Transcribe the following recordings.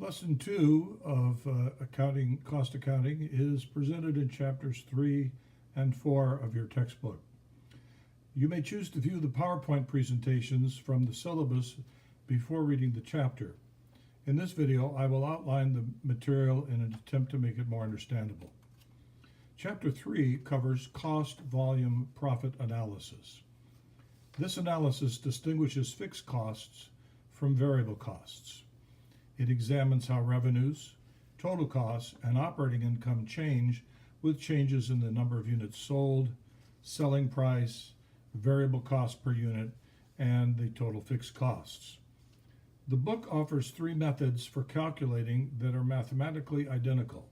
Lesson 2 of cost accounting is presented in chapters 3 and 4 of your textbook. You may choose to view the PowerPoint presentations from the syllabus before reading the chapter. In this video, I will outline the material in an attempt to make it more understandable. Chapter 3 covers cost, volume, profit analysis. This analysis distinguishes fixed costs from variable costs. It examines how revenues, total costs, and operating income change with changes in the number of units sold, selling price, variable cost per unit, and the total fixed costs. The book offers 3 methods for calculating that are mathematically identical.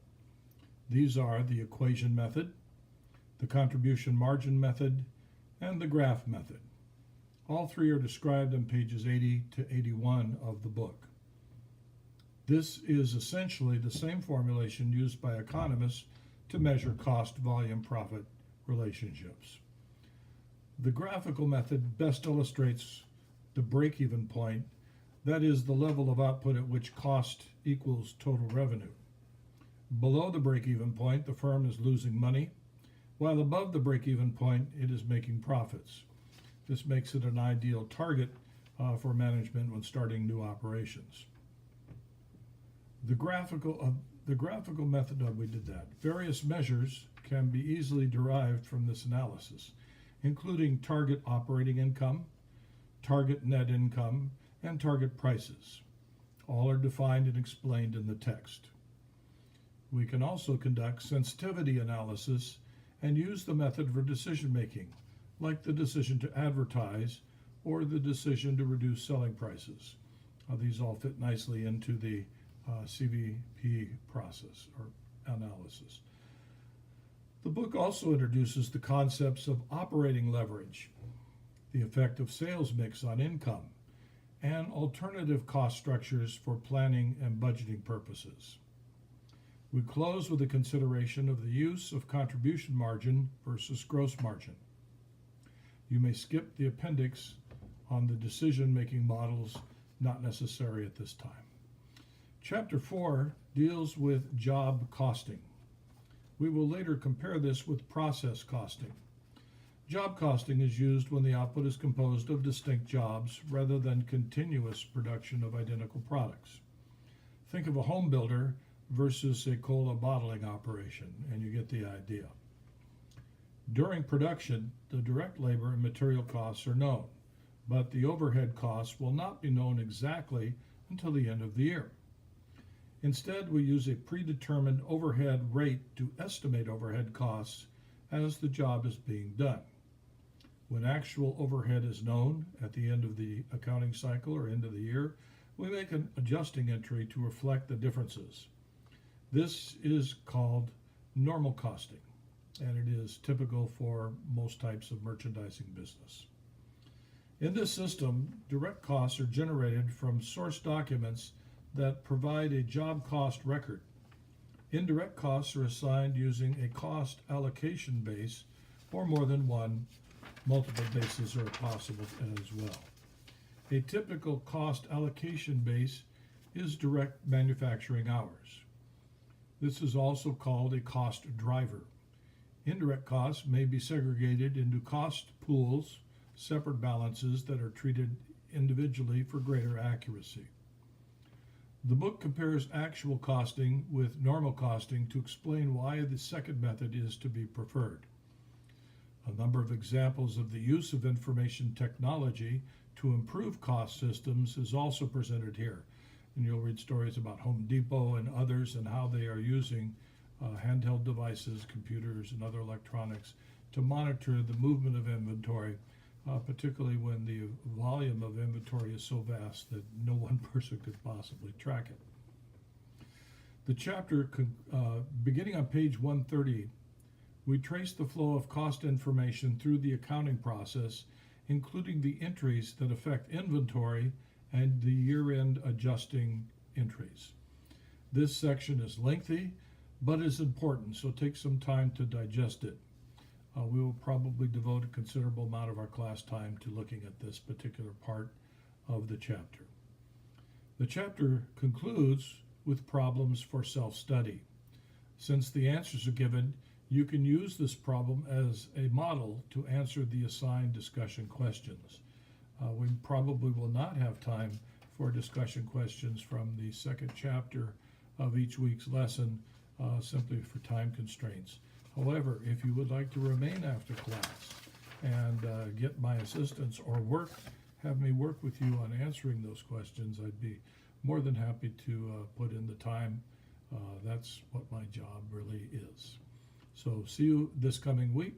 These are the equation method, the contribution margin method, and the graph method. All 3 are described on pages 80 to 81 of the book. This is essentially the same formulation used by economists to measure cost, volume, profit relationships. The graphical method best illustrates the break-even point, that is, the level of output at which cost equals total revenue. Below the break-even point, the firm is losing money, while above the break-even point, it is making profits. This makes it an ideal target for management when starting new operations. The graphical method, we did that. Various measures can be easily derived from this analysis, including target operating income, target net income, and target prices. All are defined and explained in the text. We can also conduct sensitivity analysis and use the method for decision making, like the decision to advertise or the decision to reduce selling prices. These all fit nicely into the CVP process or analysis. The book also introduces the concepts of operating leverage, the effect of sales mix on income, and alternative cost structures for planning and budgeting purposes. We close with a consideration of the use of contribution margin versus gross margin. You may skip the appendix on the decision-making models, not necessary at this time. Chapter 4 deals with job costing. We will later compare this with process costing. Job costing is used when the output is composed of distinct jobs rather than continuous production of identical products. Think of a home builder versus a cola bottling operation, and you get the idea. During production, the direct labor and material costs are known, but the overhead costs will not be known exactly until the end of the year. Instead, we use a predetermined overhead rate to estimate overhead costs as the job is being done. When actual overhead is known at the end of the accounting cycle or end of the year, we make an adjusting entry to reflect the differences. This is called normal costing, and it is typical for most types of merchandising business. In this system, direct costs are generated from source documents that provide a job cost record. Indirect costs are assigned using a cost allocation base, or more than one. Multiple bases are possible as well. A typical cost allocation base is direct manufacturing hours. This is also called a cost driver. Indirect costs may be segregated into cost pools, separate balances that are treated individually for greater accuracy. The book compares actual costing with normal costing to explain why the second method is to be preferred. A number of examples of the use of information technology to improve cost systems is also presented here. And you'll read stories about Home Depot and others and how they are using handheld devices, computers, and other electronics to monitor the movement of inventory, particularly when the volume of inventory is so vast that no one person could possibly track it. The chapter, beginning on page 130, we trace the flow of cost information through the accounting process, including the entries that affect inventory and the year-end adjusting entries. This section is lengthy, but is important, so take some time to digest it. We will probably devote a considerable amount of our class time to looking at this particular part of the chapter. The chapter concludes with problems for self-study. Since the answers are given, you can use this problem as a model to answer the assigned discussion questions. We probably will not have time for discussion questions from the second chapter of each week's lesson, simply for time constraints. However, if you would like to remain after class and get my assistance or have me work with you on answering those questions, I'd be more than happy to put in the time. That's what my job really is. So see you this coming week.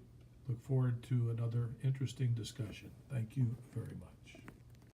Look forward to another interesting discussion. Thank you very much.